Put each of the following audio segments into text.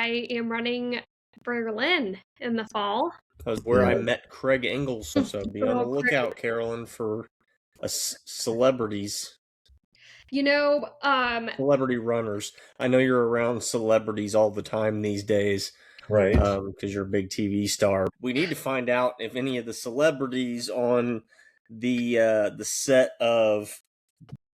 I am running Berlin in the fall. That was where I met Craig Engels. So be on the lookout, Carolyn, for celebrities. Celebrity runners. I know you're around celebrities all the time these days. Right. Because you're a big TV star. We need to find out if any of the celebrities on the set of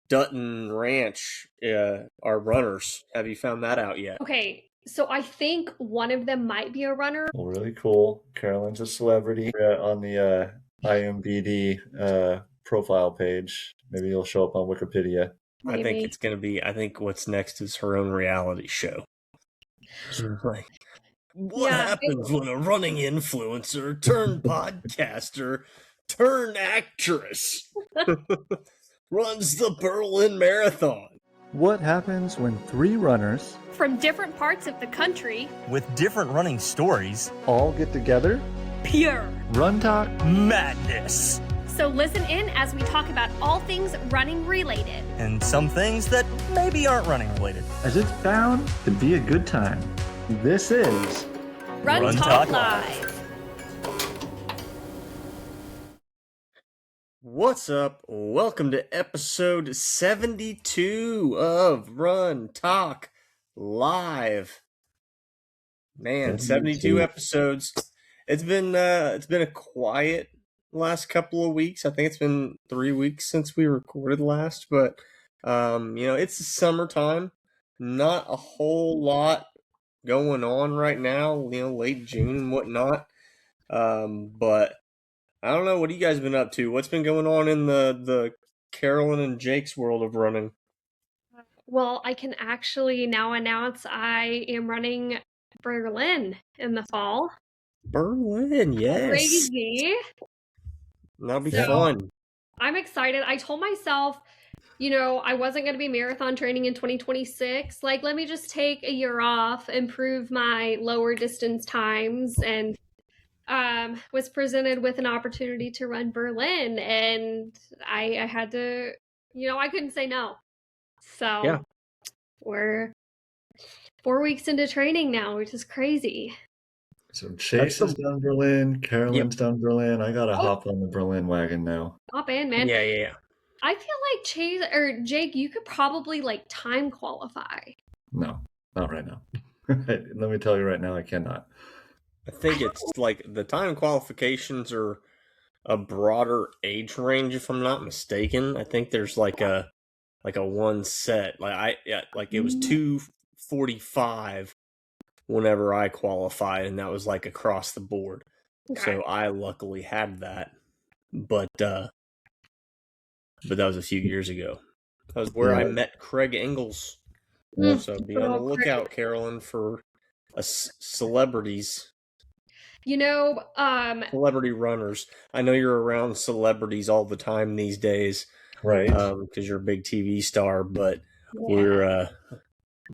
Dutton Ranch are runners. Have you found that out yet? Okay, so I think one of them might be a runner. Well, really cool. Carolyn's a celebrity on the IMBD profile page. Maybe you'll show up on Wikipedia. Maybe. I think it's going to be, I think what's next is her own reality show. What happens when a running influencer turned podcaster turned actress runs the Berlin Marathon? What happens when 3 runners from different parts of the country with different running stories all get together? Pure RunTok madness. So listen in as we talk about all things running related. And some things that maybe aren't running related. As it's bound to be a good time. This is RunTok Live. What's up? Welcome to episode 72 of RunTok Live. Man, 72 episodes. It's been a quiet last couple of weeks. I think it's been 3 weeks since we recorded last, but it's the summertime. Not a whole lot going on right now, late June and whatnot. But I don't know, what have you guys been up to? What's been going on in the Carolyn and Jake's world of running? Well, I can actually now announce I am running Berlin in the fall. Berlin, yes. Crazy. That'll be fun. I'm excited. I told myself, I wasn't going to be marathon training in 2026. Like, let me just take a year off, improve my lower distance times, and was presented with an opportunity to run Berlin. And I had to, I couldn't say no. So yeah. We're 4 weeks into training now, which is crazy. So Chase is down Berlin, Carolyn's down Berlin. I gotta hop on the Berlin wagon now. Hop in, man. Yeah. I feel like Chase or Jake, you could probably time qualify. No, not right now. Let me tell you right now, I cannot. I think it's like the time qualifications are a broader age range, if I'm not mistaken. I think there's like a one set. It was 2:45 whenever I qualified, and that was across the board. Okay. So I luckily had that, but that was a few years ago. That was where I met Craig Engels. So be on the lookout, Carolyn, for celebrities. Celebrity runners. I know you're around celebrities all the time these days, right? Because you're a big TV star, but we're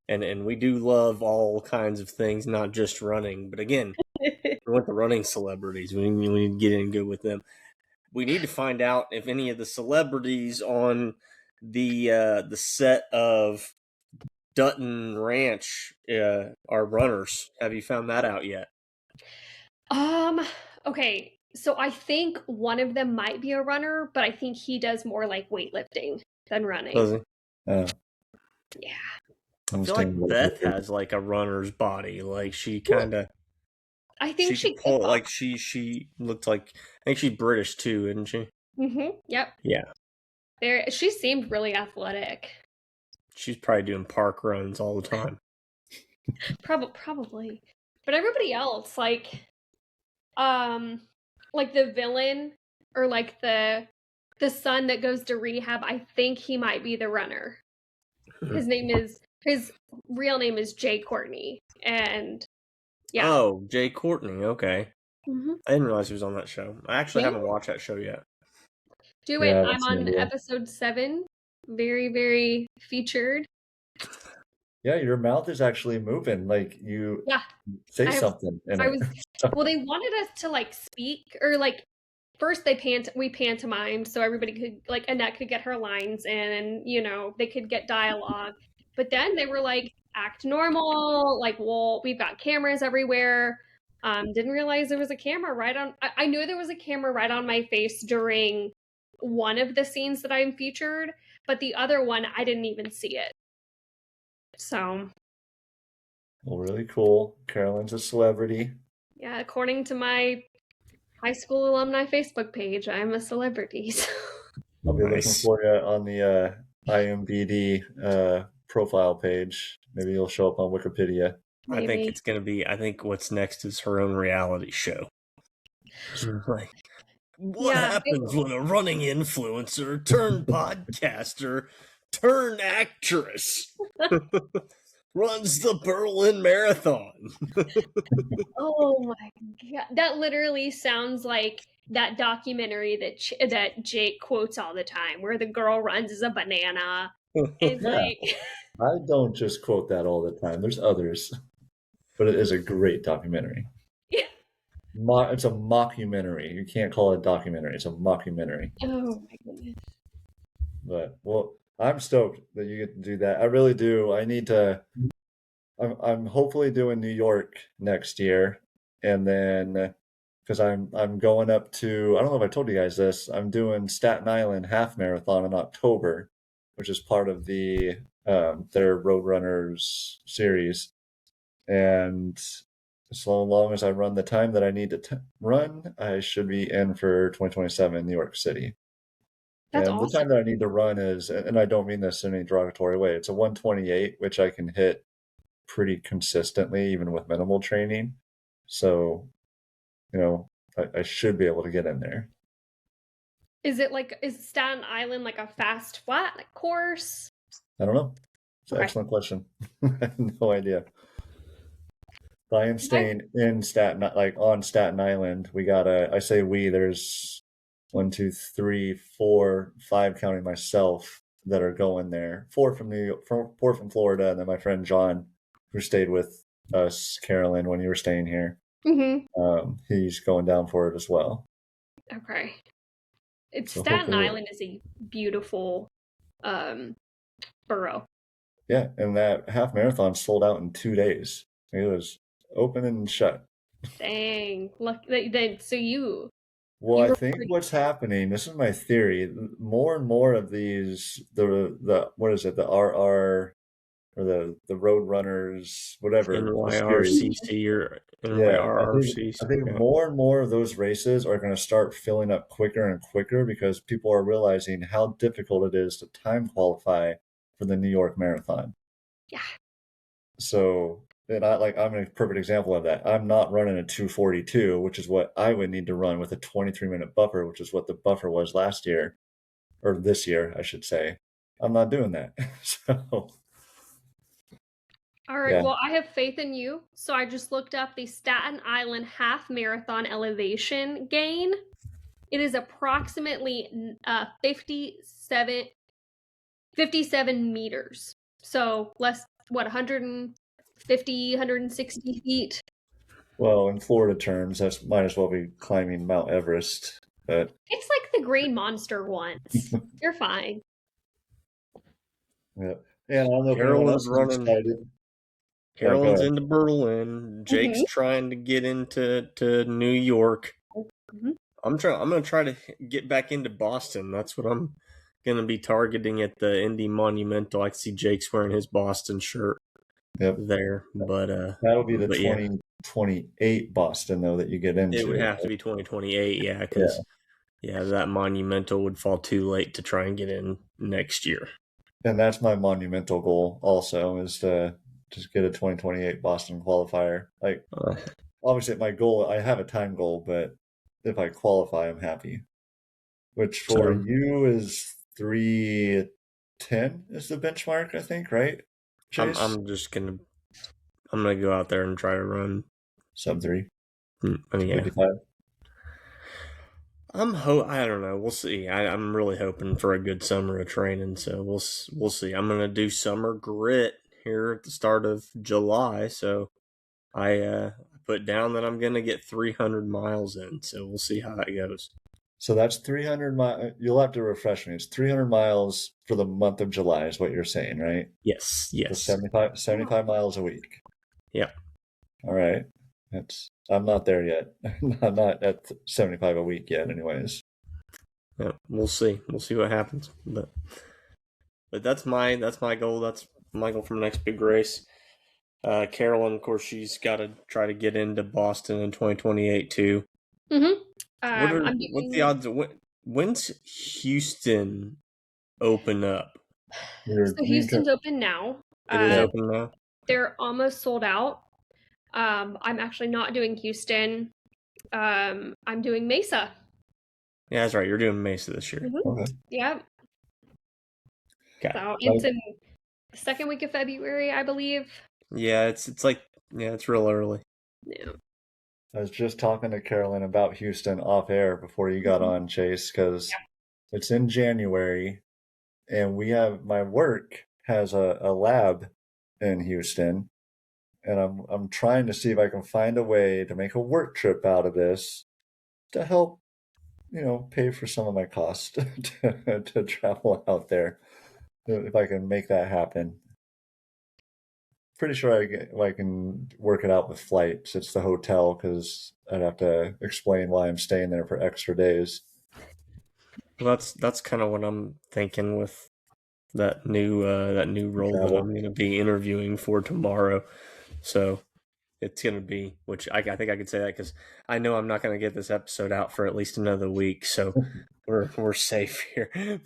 and we do love all kinds of things, not just running. But again, we want the running celebrities. We need to get in good with them. We need to find out if any of the celebrities on the set of Dutton Ranch are runners. Have you found that out yet? Okay, so I think one of them might be a runner, but I think he does more weightlifting than running. Does he? Yeah. I feel like Beth has a runner's body. She kind of. I think she looked like. I think she's British too, isn't she? Mm-hmm. Yep. Yeah. She seemed really athletic. She's probably doing park runs all the time. Probably. But everybody else, the villain or the son that goes to rehab, I think he might be the runner. His real name is Jay Courtney, and yeah. Oh, Jay Courtney. Okay. Mm-hmm. I didn't realize he was on that show. I actually haven't watched that show yet. Do it. I'm on episode 7. Very, very featured. Yeah, your mouth is actually moving. You say something. Well, they wanted us to speak or first we pantomimed so everybody could Annette could get her lines and they could get dialogue. But then they were like, act normal. Like, well, we've got cameras everywhere. Didn't realize there was a camera right on. I knew there was a camera right on my face during one of the scenes that I'm featured, but the other one, I didn't even see it. So. Well, really cool. Carolyn's a celebrity. Yeah, according to my high school alumni Facebook page, I'm a celebrity. So. I'll be looking for you on the IMBD profile page. Maybe you'll show up on Wikipedia. Maybe. I think it's going to be, I think what's next is her own reality show. Like, what happens when a running influencer turned podcaster turned actress runs the Berlin Marathon? Oh my god, that literally sounds like that documentary that Jake quotes all the time, where the girl runs as a banana. And like, I don't just quote that all the time. There's others, but it is a great documentary. Yeah. It's a mockumentary. You can't call it a documentary. It's a mockumentary. Oh my goodness. But well, I'm stoked that you get to do that. I really do. I need to. I'm hopefully doing New York next year, and then because I'm going up to, I don't know if I told you guys this, I'm doing Staten Island Half Marathon in October, which is part of the their Roadrunners series, and so long as I run the time that I need to run, I should be in for 2027 in New York City. That's and awesome. The time that I need to run is, and I don't mean this in any derogatory way, it's a 1:28, which I can hit pretty consistently, even with minimal training. So, I should be able to get in there. Is Staten Island like a fast flat course? I don't know. It's an excellent question. I have no idea. I am staying in on Staten Island. We got there's 1, 2, 3, 4, 5 counting myself that are going there. 4 from New York, 4 from Florida, and then my friend John, who stayed with us, Carolyn, when you were staying here. Mm-hmm. He's going down for it as well. Okay. Staten Island is a beautiful borough. Yeah, and that half marathon sold out in 2 days. It was open and shut. Dang. Well, I think what's happening, this is my theory, more and more of these, what is it, the RR, or the Roadrunners, whatever. NYRCC or NYRRCC. I think more and more of those races are going to start filling up quicker and quicker because people are realizing how difficult it is to time qualify for the New York Marathon. Yeah. So, and I'm a perfect example of that. I'm not running a 2:42, which is what I would need to run with a 23-minute buffer, which is what the buffer was last year, or this year, I should say. I'm not doing that. So. All right, well, I have faith in you. So I just looked up the Staten Island Half Marathon elevation gain. It is approximately 57 meters. So 150, 160 feet. Well, in Florida terms, that might as well be climbing Mount Everest. But it's like the Green Monster once. You're fine. Yeah, I don't know if Carolyn's running. Carolyn's into Berlin. Jake's trying to get into New York. Mm-hmm. I'm going to try to get back into Boston. That's what I'm going to be targeting at the Indy Monumental. I can see Jake's wearing his Boston shirt there. But that'll be the 2028 Boston, though, that you get into. It would have to be 2028, yeah, because that Monumental would fall too late to try and get in next year. And that's my monumental goal also, is to just get a 2028 Boston qualifier. Like, obviously my goal, I have a time goal, but if I qualify, I'm happy. Which for you is 3:10 is the benchmark, I think, right? Chase? I'm gonna go out there and try to run sub 3. 55. I don't know. We'll see. I'm really hoping for a good summer of training, so we'll see. I'm gonna do summer grit here at the start of July, so I put down that I'm gonna get 300 miles in, so we'll see how that goes. So that's 300 miles. You'll have to refresh me. It's 300 miles for the month of July is what you're saying, right? Yes, So yes. 75 miles a week. Yep. All right. I'm not there yet. I'm not at 75 a week yet anyways. Yeah, we'll see. We'll see what happens. But that's my goal. That's my goal for the next big race. Carolyn, of course, she's got to try to get into Boston in 2028 too. Mm-hmm. What's the odds? When's Houston open up? So Houston's open now. It is open now. They're almost sold out. I'm actually not doing Houston. I'm doing Mesa. Yeah, that's right. You're doing Mesa this year. Mm-hmm. Okay. Yeah. Okay. So it's in the second week of February, I believe. Yeah, it's real early. Yeah. I was just talking to Carolyn about Houston off air before you got on, Chase, because it's in January, and my work has a lab in Houston, and I'm trying to see if I can find a way to make a work trip out of this to help, pay for some of my costs to travel out there, if I can make that happen. Pretty sure I can work it out with flights. It's the hotel because I'd have to explain why I'm staying there for extra days. Well, that's kind of what I'm thinking with that new role that I'm going to be interviewing for tomorrow. So it's going to be, which I think I could say that because I know I'm not going to get this episode out for at least another week. So we're safe here.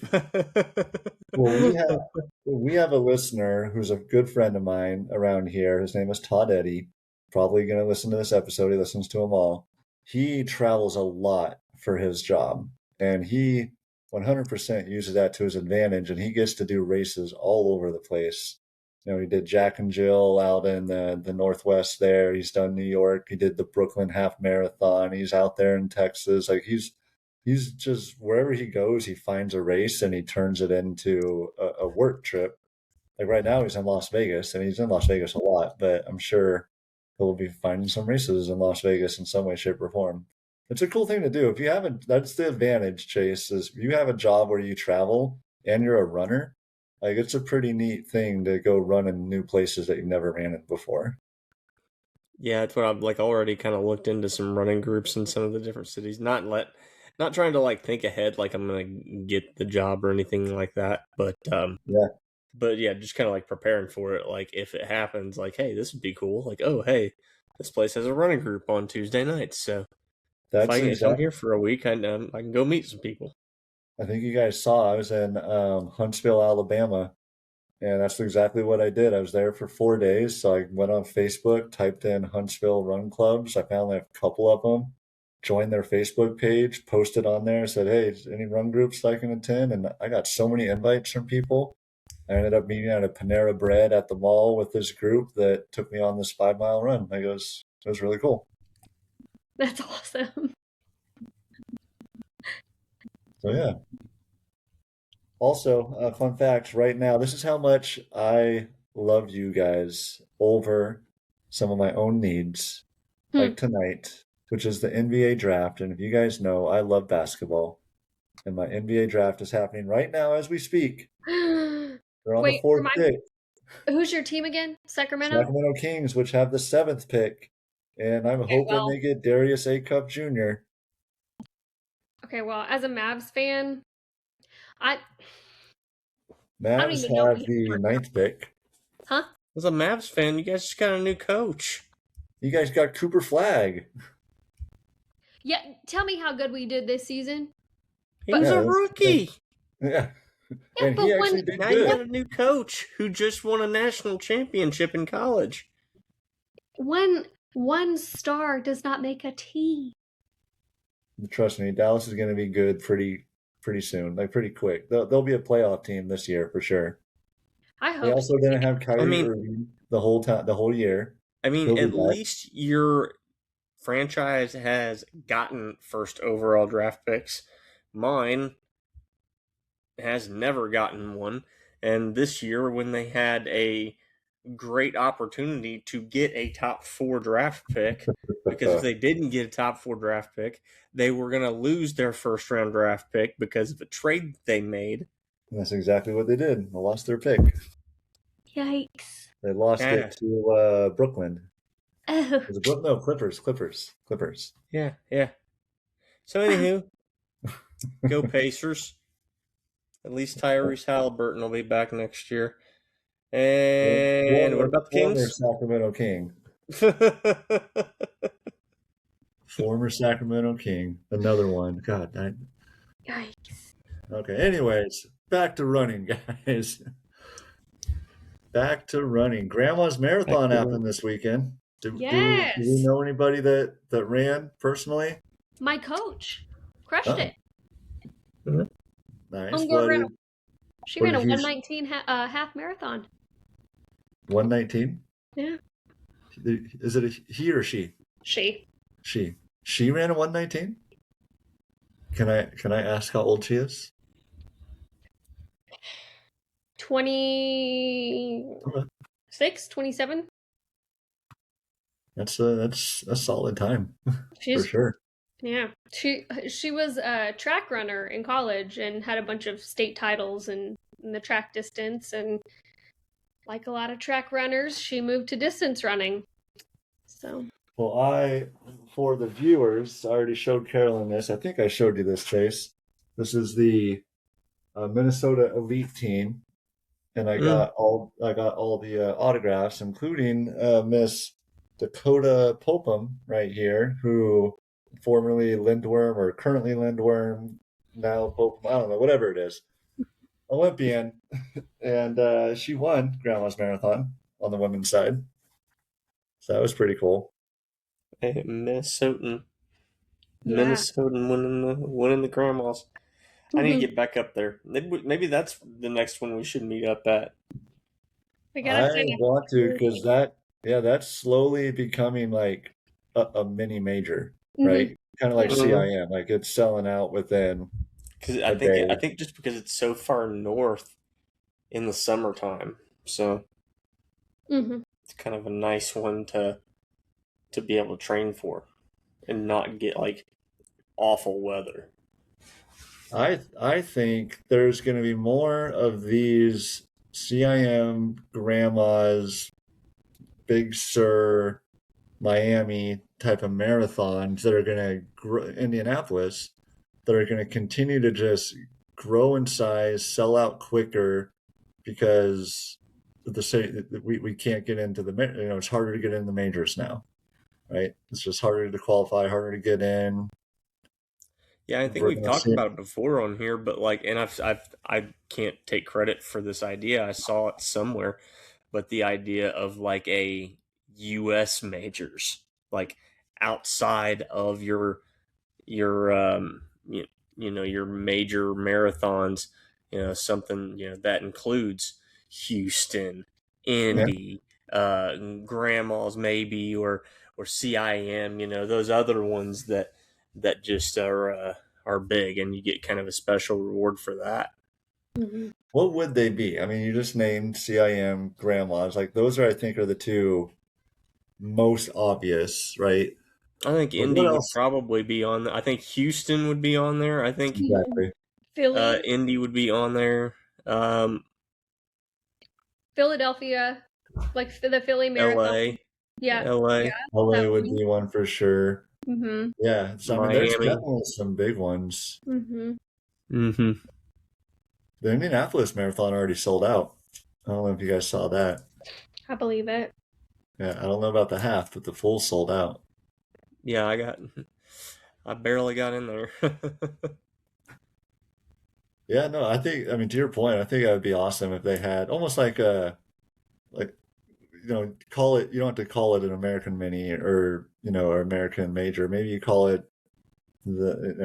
Well, we have a listener who's a good friend of mine around here. His name is Todd Eddy. Probably going to listen to this episode. He listens to them all. He travels a lot for his job, and he 100% uses that to his advantage, and he gets to do races all over the place. He did Jack and Jill out in the Northwest there. He's done New York. He did the Brooklyn Half Marathon. He's out there in Texas. Like he's just, wherever he goes, he finds a race and he turns it into a work trip. Like right now he's in Las Vegas, and he's in Las Vegas a lot, but I'm sure he'll be finding some races in Las Vegas in some way, shape, or form. It's a cool thing to do. If you haven't, that's the advantage, Chase, is if you have a job where you travel and you're a runner, like it's a pretty neat thing to go run in new places that you've never ran in before. Yeah, it's what I've already kind of looked into some running groups in some of the different cities. Not trying to think ahead like I'm gonna get the job or anything like that, but yeah, just kind of preparing for it. Like if it happens, hey, this would be cool. Like, oh, hey, this place has a running group on Tuesday nights, so if I'm here for a week, I can go meet some people. I think you guys saw I was in Huntsville, Alabama, and that's exactly what I did. I was there for 4 days, so I went on Facebook, typed in Huntsville Run Clubs. I found a couple of them, joined their Facebook page, posted on there, said, hey, any run groups I can attend? And I got so many invites from people. I ended up meeting at a Panera Bread at the mall with this group that took me on this 5-mile run. It was really cool. That's awesome. So yeah. Also, fun facts right now, this is how much I love you guys over some of my own needs, like tonight, which is the NBA draft. And if you guys know, I love basketball, and my NBA draft is happening right now as we speak. They're on the 4th pick. Who's your team again? Sacramento? Sacramento Kings, which have the 7th pick. And I'm hoping they get Darius A. Cup Jr. Okay, well, as a Mavs fan, Mavs have the 9th pick. Huh? As a Mavs fan, you guys just got a new coach. You guys got Cooper Flagg. Yeah, tell me how good we did this season. He was a rookie. Yeah. And he actually did now good. you got a new coach who just won a national championship in college. One star does not make a team. Trust me, Dallas is going to be good pretty soon, pretty quick. They'll be a playoff team this year for sure. I hope. They also didn't have Kyrie Irving the whole year. I mean, at least your franchise has gotten first overall draft picks. Mine has never gotten one, and this year when they had a great opportunity to get a top 4 draft pick, because if they didn't get a top 4 draft pick, they were going to lose their first round draft pick because of a trade they made. And that's exactly what they did. They lost their pick. Yikes. They lost Yeah. it to Brooklyn. Oh. Was it Brooklyn? No, Clippers. Yeah. So anywho, go Pacers. At least Tyrese Halliburton will be back next year. And what about the Former Kings? Sacramento King. Former Sacramento King. Another one. God, Yikes. okay. Anyways, back to running, guys. Back to running. Grandma's Marathon happened this weekend. Do we know anybody that ran personally? My coach crushed Oh. it. Nice. Homegirl ran she what ran a did he- 119 half marathon. 119? Yeah. Is it a he or she? She. She ran a 119? Can I ask how old she is? 26, 27. That's a solid time She's for sure. Yeah. She was a track runner in college and had a bunch of state titles in the track distance, and like a lot of track runners, she moved to distance running. So Well, for the viewers, I already showed Carolyn this. I think I showed you this, Chase. This is the Minnesota Elite Team, and I got all the autographs, including Miss Dakota Popham right here, who formerly Lindworm or currently Lindworm, now Popham, I don't know, whatever it is, Olympian, and she won Grandma's Marathon on the women's side. So that was pretty cool. Hey, Minnesotan yeah. winning the Grandmas. I need to get back up there. Maybe that's the next one we should meet up at. We gotta I sign up. want to, because that's slowly becoming like a mini major, right? Kind of like Mhm. CIM, like it's selling out within. Because a day. I think just because it's so far north in the summertime, so Mm-hmm. it's kind of a nice one to be able to train for and not get like awful weather. I think there's going to be more of these CIM grandmas, Big Sur, Miami type of marathons that are going to grow, Indianapolis, that are going to continue to just grow in size, sell out quicker, because we can't get into it's harder to get in the majors now, right? It's just harder to qualify, harder to get in. Yeah, I think we've talked about it before on here, but like, and I can't take credit for this idea. I saw it somewhere, but the idea of like a U.S. majors, like outside of your your major marathons, something that includes Houston, Indy, Grandma's maybe, or CIM, those other ones that just are big, and you get kind of a special reward for that. Mm-hmm. What would they be? I mean, you just named CIM, Grandma's. Like those I think are the two most obvious, right? I think Indy would probably be on there. I think Houston would be on there. I think exactly. Philly, Indy would be on there. Philadelphia, like the Philly Marathon. LA. Yeah. LA. Yeah. LA would be one for sure. Mm-hmm. Yeah. So, I mean, there's definitely some big ones. Mm-hmm. Mm-hmm. The Indianapolis Marathon already sold out. I don't know if you guys saw that. I believe it. Yeah, I don't know about the half, but the full sold out. Yeah, I barely got in there. Yeah, no, I mean, to your point, I think that would be awesome if they had almost like call it, you don't have to call it an American mini or American major. Maybe you call it the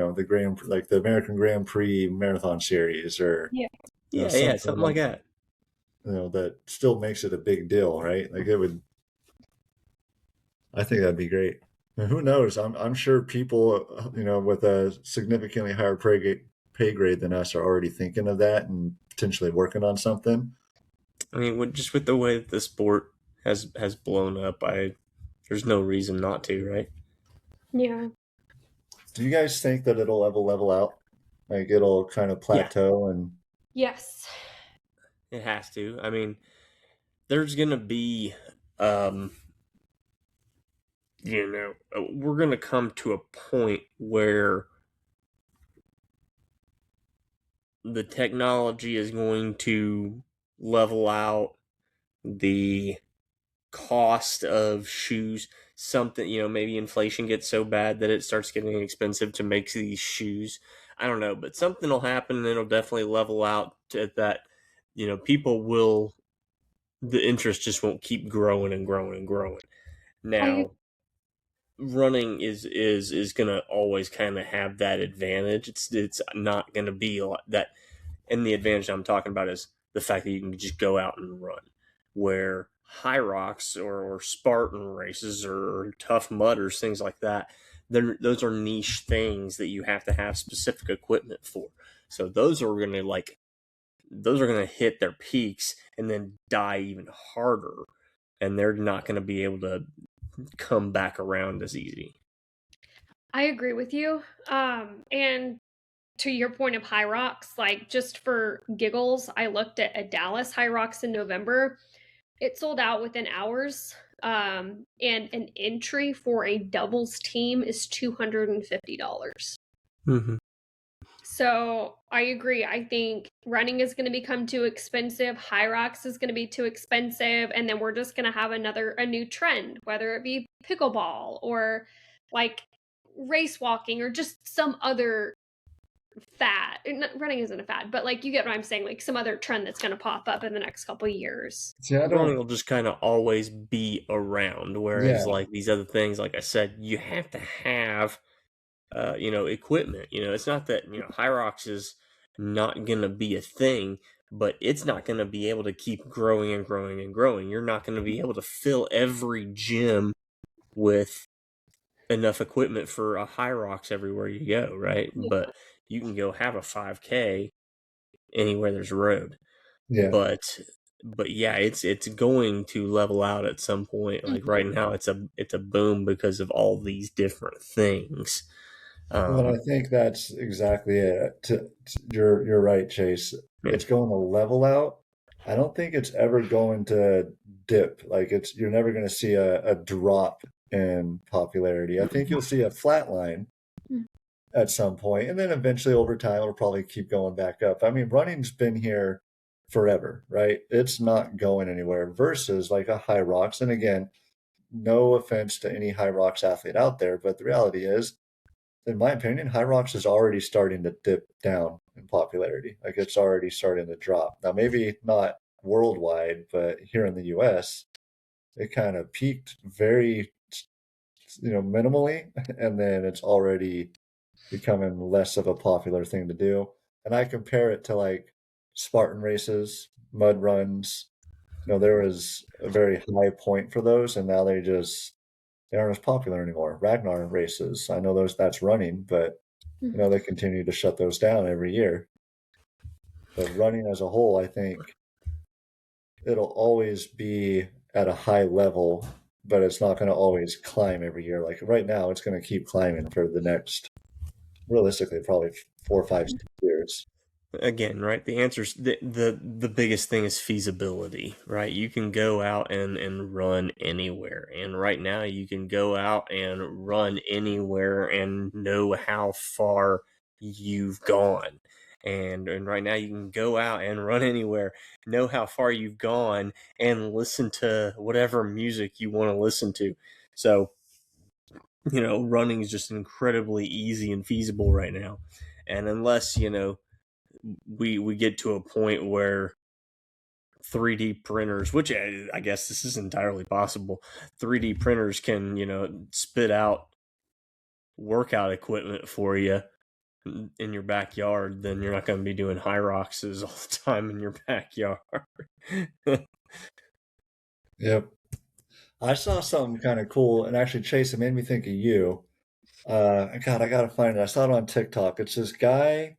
the American Grand Prix Marathon Series, or something like that. That still makes it a big deal, right? Like it would. I think that'd be great. And who knows? I'm sure people with a significantly higher pay grade than us are already thinking of that and potentially working on something. I mean, just with the way that the sport has blown up, there's no reason not to, right? Yeah. Do you guys think that it'll ever level out? Like it'll kind of Yeah. plateau and Yes. It has to. I mean, there's gonna be, we're gonna come to a point where the technology is going to level out the cost of shoes. Something, maybe inflation gets so bad that it starts getting expensive to make these shoes. I don't know, but something will happen and it'll definitely level out to that. People will, the interest just won't keep growing and growing and growing. Now, running is going to always kind of have that advantage. It's not going to be a lot that, and the advantage I'm talking about is the fact that you can just go out and run. Where high rocks or Spartan races or tough mudders, things like that, those are niche things that you have to have specific equipment for. So those are going to hit their peaks and then die even harder, and they're not going to be able to come back around as easy. I agree with you. And to your point of high rocks, like just for giggles, I looked at a Dallas high rocks in November. It sold out within hours. And an entry for a doubles team is $250. Mm-hmm. So I agree. I think running is going to become too expensive. High rocks is going to be too expensive. And then we're just going to have a new trend, whether it be pickleball or like race walking or just some other fad. Running isn't a fad, but like you get what I'm saying, like some other trend that's going to pop up in the next couple of years. Running will just kind of always be around, whereas like these other things, like I said, you have to have equipment. It's not that high rocks is not gonna be a thing, but it's not gonna be able to keep growing and growing and growing. You're not gonna be able to fill every gym with enough equipment for a high rocks everywhere you go, right? Yeah. But you can go have a 5K anywhere there's a road. Yeah. But yeah, it's going to level out at some point. Like right now, it's a boom because of all these different things. Well, I think that's exactly it. You're right, Chase. Yeah. It's going to level out. I don't think it's ever going to dip. Like you're never going to see a drop in popularity. I think you'll see a flat line at some point, and then eventually over time it'll probably keep going back up. I mean, running's been here forever, right? It's not going anywhere versus like a high rocks. And again, no offense to any high rocks athlete out there, but the reality is, in my opinion, high rocks is already starting to dip down in popularity. Like it's already starting to drop. Now, maybe not worldwide, but here in the US, it kind of peaked very, minimally, and then it's already becoming less of a popular thing to do. And I compare it to like Spartan races, mud runs. There was a very high point for those, and now they aren't as popular anymore. Ragnar races, I know that's running, but they continue to shut those down every year. But running as a whole, I think it'll always be at a high level, but it's not going to always climb every year. Like right now, it's going to keep climbing for the next, realistically, probably 4, 5, 6 years. Again, right? The answer's the biggest thing is feasibility, right? You can go out and run anywhere. And right now you can go out and run anywhere and know how far you've gone. And right now you can go out and run anywhere, know how far you've gone, and listen to whatever music you want to listen to. So, running is just incredibly easy and feasible right now. And unless, we get to a point where 3D printers, which I guess this is entirely possible, 3D printers can, spit out workout equipment for you in your backyard, then you're not going to be doing high rocks all the time in your backyard. Yep. I saw something kind of cool, and actually, Chase, it made me think of you. God, I got to find it. I saw it on TikTok. It's this guy.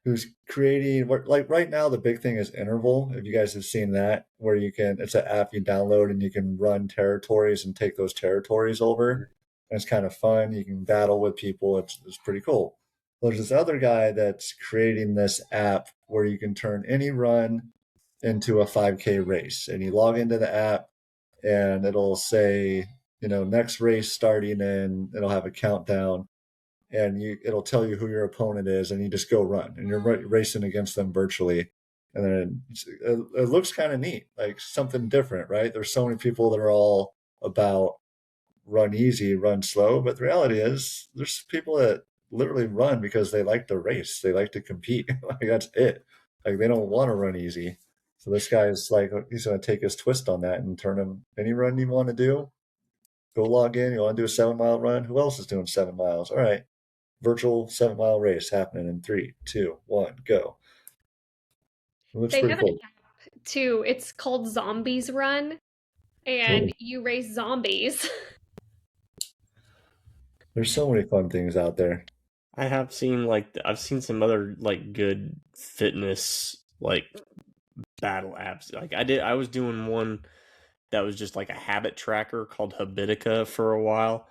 who's creating like right now the big thing is interval. If you guys have seen that, where it's an app you download and you can run territories and take those territories over. And it's kind of fun. You can battle with people. It's pretty cool. There's this other guy that's creating this app where you can turn any run into a 5K race, and you log into the app and it'll say, next race starting in, it'll have a countdown, and it'll tell you who your opponent is, and you just go run, and you're racing against them virtually. And then it looks kind of neat, like something different, right? There's so many people that are all about run easy, run slow, but the reality is there's people that literally run because they like to race, they like to compete. Like that's it. Like they don't want to run easy. So this guy is like, he's going to take his twist on that and turn him, any run you want to do, go log in. You want to do a 7-mile run? Who else is doing 7 miles? All right. Virtual 7-mile race happening in 3, 2, 1, go. It looks They pretty have cool. an app too. It's called Zombies Run, and you race zombies. There's so many fun things out there. I have seen I've seen some other like good fitness like battle apps. Like I was doing one that was just like a habit tracker called Habitica for a while,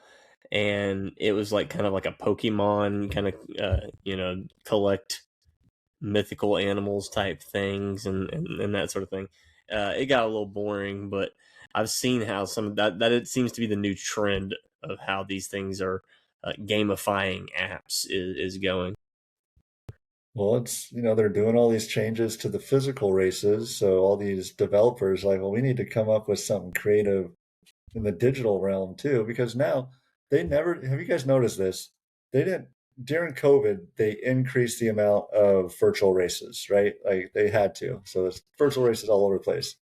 and it was like kind of like a Pokemon kind of collect mythical animals type things and that sort of thing. It got a little boring, but I've seen how some of that it seems to be the new trend of how these things are gamifying apps is going. Well, it's, they're doing all these changes to the physical races. So all these developers like, well, we need to come up with something creative in the digital realm too, because now have you guys noticed this? They didn't, during COVID, they increased the amount of virtual races, right? Like they had to. So there's virtual races all over the place.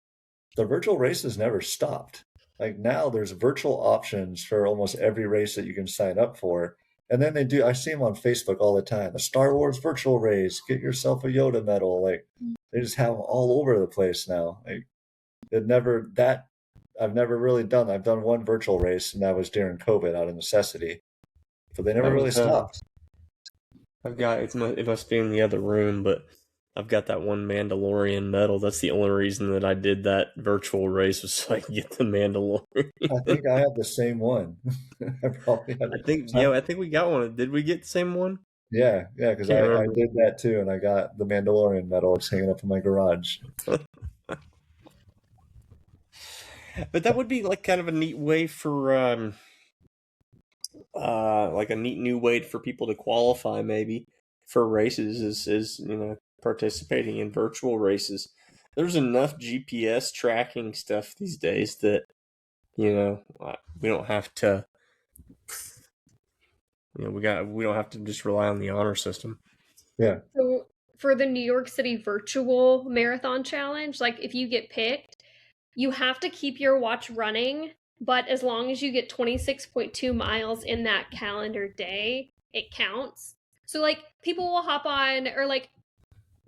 The virtual races never stopped. Like now there's virtual options for almost every race that you can sign up for. And then I see them on Facebook all the time. The Star Wars virtual race, get yourself a Yoda medal. Like they just have them all over the place now. Like I've never really done. I've done one virtual race, and that was during COVID out of necessity. But they never really stopped. I've got it must be in the other room, but I've got that one Mandalorian medal. That's the only reason that I did that virtual race was so I could get the Mandalorian. I think I have the same one. I think we got one. Did we get the same one? Yeah, because I did that too, and I got the Mandalorian medal. It's hanging up in my garage. But that would be like kind of a neat way for like a neat new way for people to qualify maybe for races is participating in virtual races. There's enough GPS tracking stuff these days that we don't have to we don't have to just rely on the honor system. Yeah. So for the New York City virtual marathon challenge, like if you get picked, you have to keep your watch running, but as long as you get 26.2 miles in that calendar day, it counts. So like people will hop on or like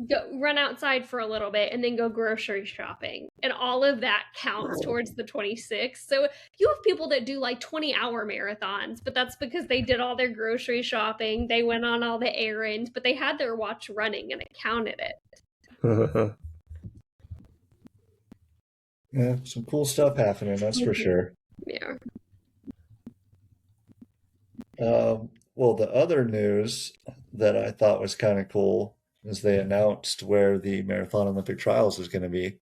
go run outside for a little bit and then go grocery shopping, and all of that counts towards the 26. So you have people that do like 20-hour marathons, but that's because they did all their grocery shopping, they went on all the errands, but they had their watch running and it counted it. Yeah, some cool stuff happening, that's for sure. Yeah. Well, the other news that I thought was kind of cool is they announced where the Marathon Olympic Trials is going to be.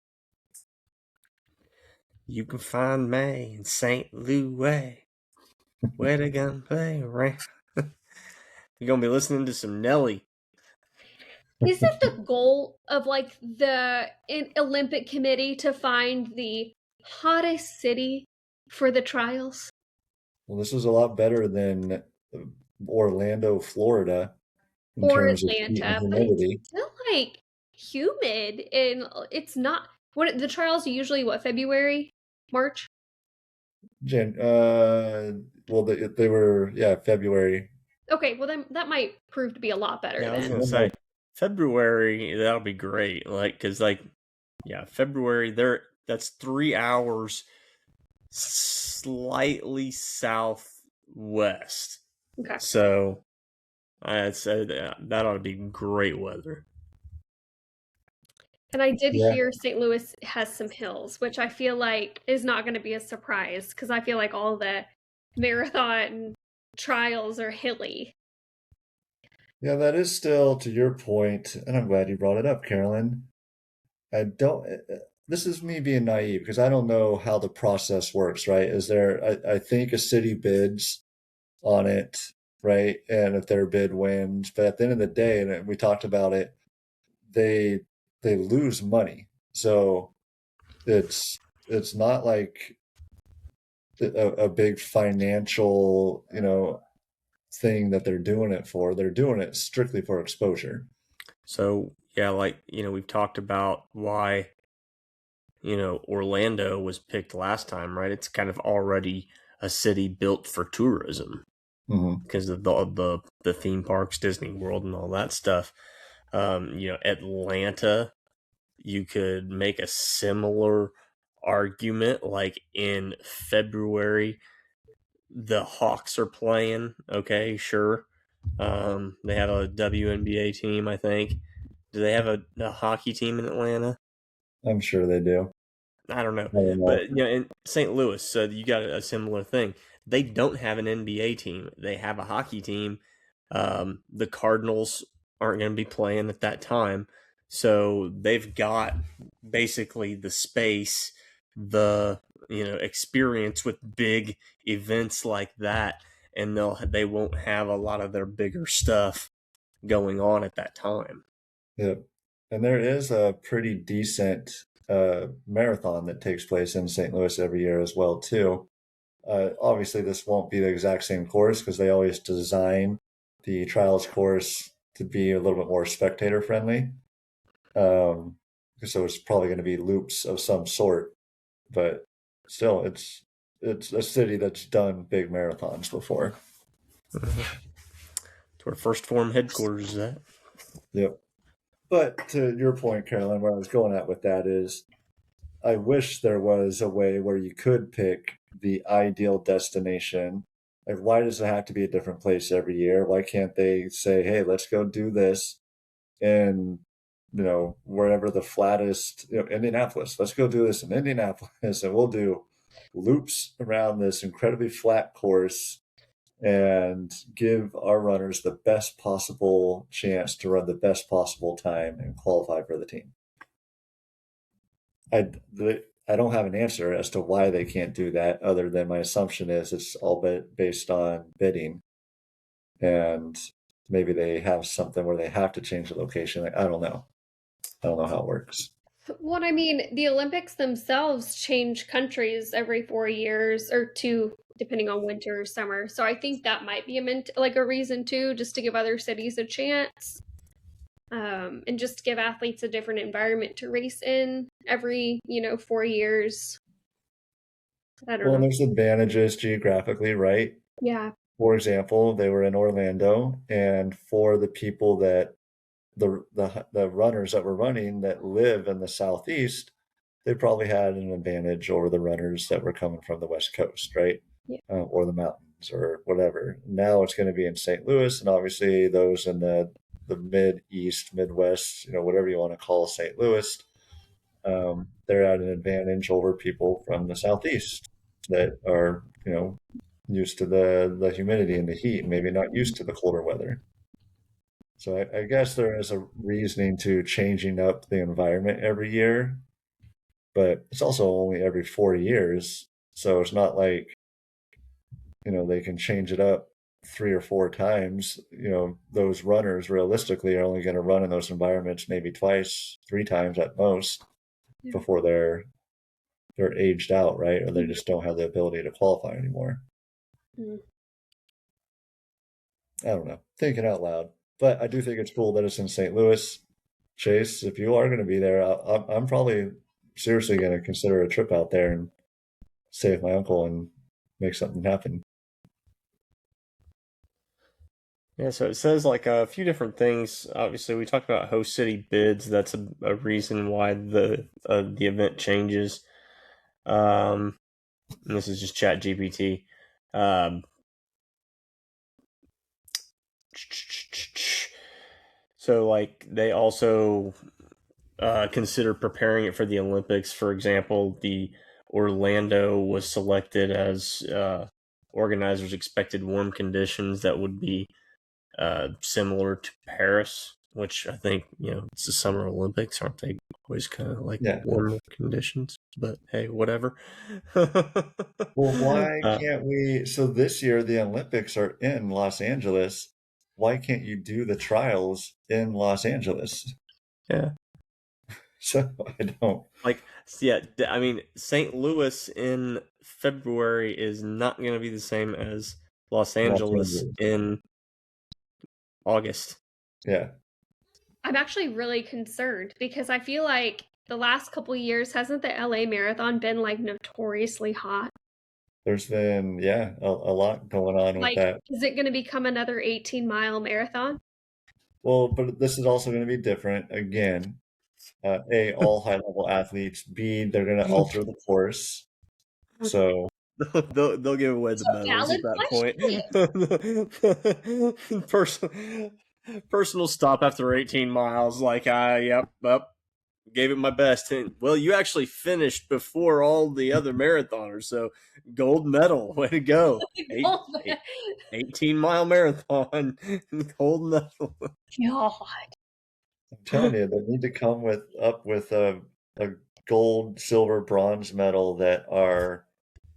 You can find me in St. Louis, where they gonna play around. You're gonna be listening to some Nelly. Is it the goal of like the Olympic Committee to find the hottest city for the trials? Well, this is a lot better than Orlando, Florida, in Or terms of heat and Atlanta, but humidity. it's still like humid, and it's not. What the trials are usually? What, February, March? Well, they were February. Okay, well then that might prove to be a lot better. Yeah, I was then. gonna say February. That'll be great. February. That's 3 hours, slightly southwest. Okay. So I'd say that ought to be great weather. And I did Yeah. hear St. Louis has some hills, which I feel like is not going to be a surprise because I feel like all the marathon trials are hilly. Yeah, that is still to your point, and I'm glad you brought it up, Carolyn. I don't, this is me being naive because I don't know how the process works, right? I think a city bids on it, right? And if their bid wins, but at the end of the day, and we talked about it, they they lose money. So it's not like a big financial, thing that they're doing it for. They're doing it strictly for exposure. So, yeah, like, we've talked about why, Orlando was picked last time, right? It's kind of already a city built for tourism Mm-hmm. because of the theme parks, Disney World, and all that stuff. Atlanta, you could make a similar argument. Like in February, the Hawks are playing. Okay, sure. They have a WNBA team, I think. Do they have a hockey team in Atlanta? I'm sure they do. I don't know. I don't know. But in St. Louis, so you got a similar thing. They don't have an NBA team. They have a hockey team. The Cardinals aren't going to be playing at that time, so they've got basically the space, the experience with big events like that, and they won't have a lot of their bigger stuff going on at that time. Yeah. And there is a pretty decent marathon that takes place in St. Louis every year as well, too. Obviously, this won't be the exact same course because they always design the trials course to be a little bit more spectator friendly. So it's probably going to be loops of some sort, but still, it's a city that's done big marathons before. It's where First Form headquarters is at. Yep. But to your point, Carolyn, where I was going at with that is I wish there was a way where you could pick the ideal destination. Like, why does it have to be a different place every year? Why can't they say, hey, let's go do this in, wherever the flattest, Indianapolis, let's go do this in Indianapolis and we'll do loops around this incredibly flat course and give our runners the best possible chance to run the best possible time and qualify for the team. I don't have an answer as to why they can't do that, other than my assumption is it's all based on bidding, and maybe they have something where they have to change the location. I don't know. I don't know how it works. Well, I mean, the Olympics themselves change countries every 4 years or two, depending on winter or summer. So I think that might be a reason too, just to give other cities a chance, and just give athletes a different environment to race in every 4 years. I don't Well, and know. there's advantages geographically, right? Yeah. For example, they were in Orlando, and for the people that the runners that were running that live in the southeast, they probably had an advantage over the runners that were coming from the West Coast, right? Yeah. Or the mountains or whatever. Now it's going to be in St. Louis, and obviously those in the mid east, Midwest, whatever you want to call St. Louis, they're at an advantage over people from the southeast that are, used to the humidity and the heat, and maybe not used to the colder weather. So I guess there is a reasoning to changing up the environment every year, but it's also only every 4 years. So it's not like, they can change it up 3 or 4 times. Those runners realistically are only going to run in those environments maybe twice, 3 times at most before they're aged out, right? Or they just don't have the ability to qualify anymore. Mm. I don't know, thinking out loud. But I do think it's cool that it's in St. Louis. Chase, if you are going to be there, I'm probably seriously going to consider a trip out there and stay with my uncle and make something happen. Yeah, so it says like a few different things. Obviously, we talked about host city bids. That's a reason why the event changes. And this is just Chat GPT. So like they also consider preparing it for the Olympics. For example, the Orlando was selected as organizers expected warm conditions that would be similar to Paris, which I think, it's the Summer Olympics, aren't they always kind of like warmer conditions? But hey, whatever. Well, why can't we? So this year the Olympics are in Los Angeles. Why can't you do the trials in Los Angeles? Yeah. So I don't. I mean, St. Louis in February is not going to be the same as Los Angeles in August. Yeah. I'm actually really concerned because I feel like the last couple of years, hasn't the LA Marathon been like notoriously hot? There's been, a lot going on with that. Is it going to become another 18-mile marathon? Well, but this is also going to be different. Again, A, all high-level athletes. B, they're going to alter the course. So they'll give away the medals at that point. Personal stop after 18 miles. Gave it my best. And, well, you actually finished before all the other marathoners, so gold medal. Way to go. 18-mile marathon, gold medal. God. I'm telling you, they need to come up with a gold, silver, bronze medal that are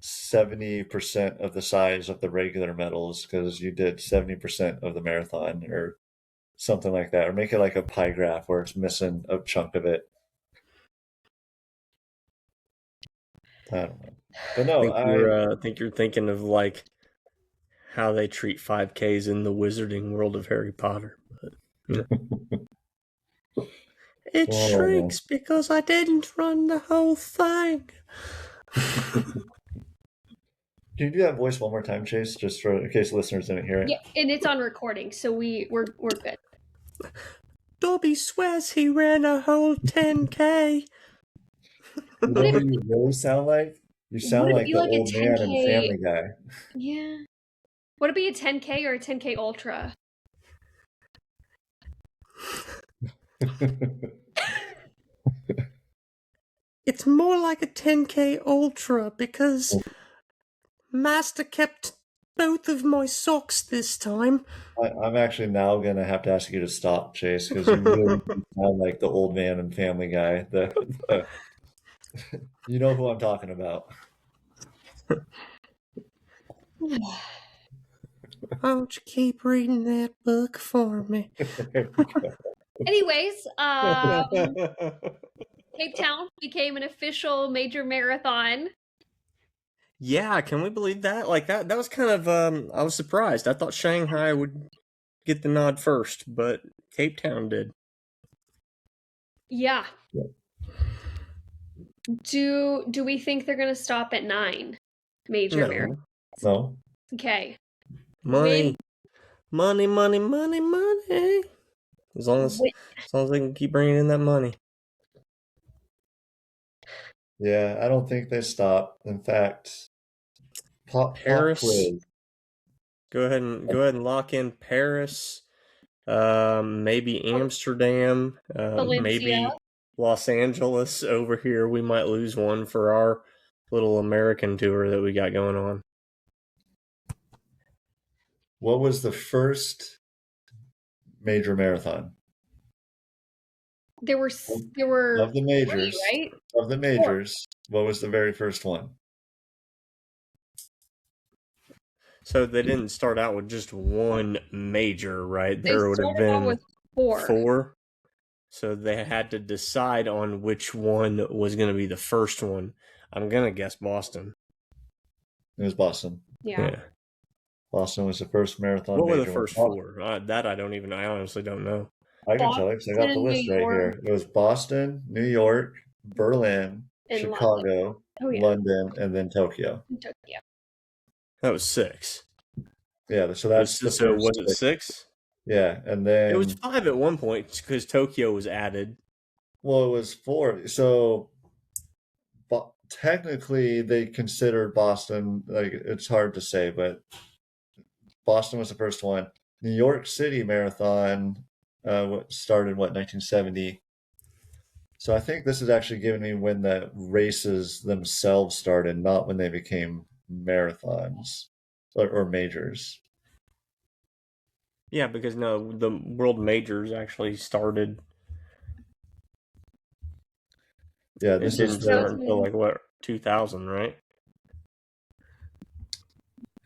70% of the size of the regular medals because you did 70% of the marathon or something like that. Or make it like a pie graph where it's missing a chunk of it. I don't know. But no, I think you're thinking of like how they treat 5Ks in the wizarding world of Harry Potter. But, it shrinks because I didn't run the whole thing. Can you do that voice one more time, Chase, just in case listeners didn't hear it? Yeah, and it's on recording, so we're good. Dobby swears he ran a whole 10K. You know what you really sound like? You sound like the old man in Family Guy. Yeah. Would it be a 10K or a 10K Ultra? It's more like a 10K Ultra because Master kept both of my socks this time. I'm actually now going to have to ask you to stop, Chase, because you really sound like the old man in Family Guy. You know who I'm talking about. Why don't you keep reading that book for me? Anyways, Cape Town became an official major marathon. Yeah, can we believe that? Like that was kind of I was surprised. I thought Shanghai would get the nod first, but Cape Town did. Yeah. Do we think they're going to stop at 9 major marathons? No. Okay. Money. As long as they can keep bringing in that money. Yeah, I don't think they stop. In fact, Paris. quiz. Go ahead and lock in Paris. Maybe Amsterdam. Maybe Los Angeles over here. We might lose one for our little American tour that we got going on. What was the first major marathon? There were of the majors, 3, right? Of the majors, 4. What was the very first one? So they didn't start out with just one major, right? There would have been with 4. So they had to decide on which one was going to be the first one. I'm going to guess Boston. It was Boston. Yeah. Boston was the first marathon. What were the first 4? That I honestly don't know. I can tell you because I got the list right here. It was Boston, New York, Berlin, and Chicago, London, and then Tokyo. That was 6. Yeah, so that's so was it 6? Yeah, and then it was 5 at one point because Tokyo was added. Well, it was 4. So technically, they considered Boston. Like it's hard to say, but Boston was the first one. New York City Marathon started 1970. So I think this is actually giving me when the races themselves started, not when they became marathons or majors. Yeah, because no, the World Majors actually started. Yeah, It this didn't is start the until like what 2000, right?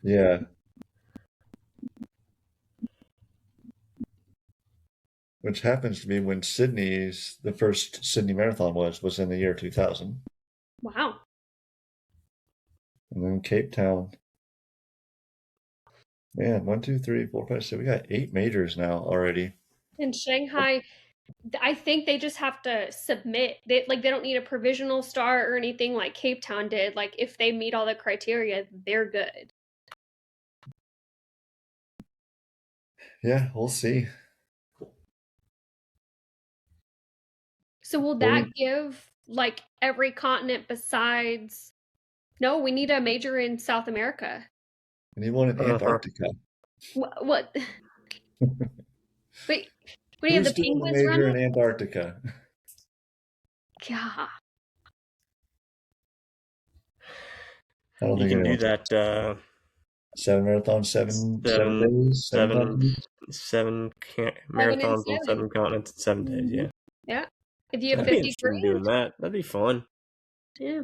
yeah. Which happens to be when the first Sydney Marathon was in the year 2000. Wow. And then Cape Town. Man, 1, 2, 3, 4, 5, 6. We got 8 majors now already. In Shanghai, I think they just have to submit. They don't need a provisional start or anything like Cape Town did. Like if they meet all the criteria, they're good. Yeah, we'll see. So will that give like every continent besides? No, we need a major in South America. And he won in Antarctica. What? Wait, what do you have Who's the doing the penguins major running? in Antarctica? God. I don't You think can do anyone. that. 7 marathons, 7 days, 7 continents. Seven 7 and marathons on 7. 7 continents in 7 days. Yeah, Yeah. If you have I'd be 50 interested in grand. doing that. That'd be fun. Yeah.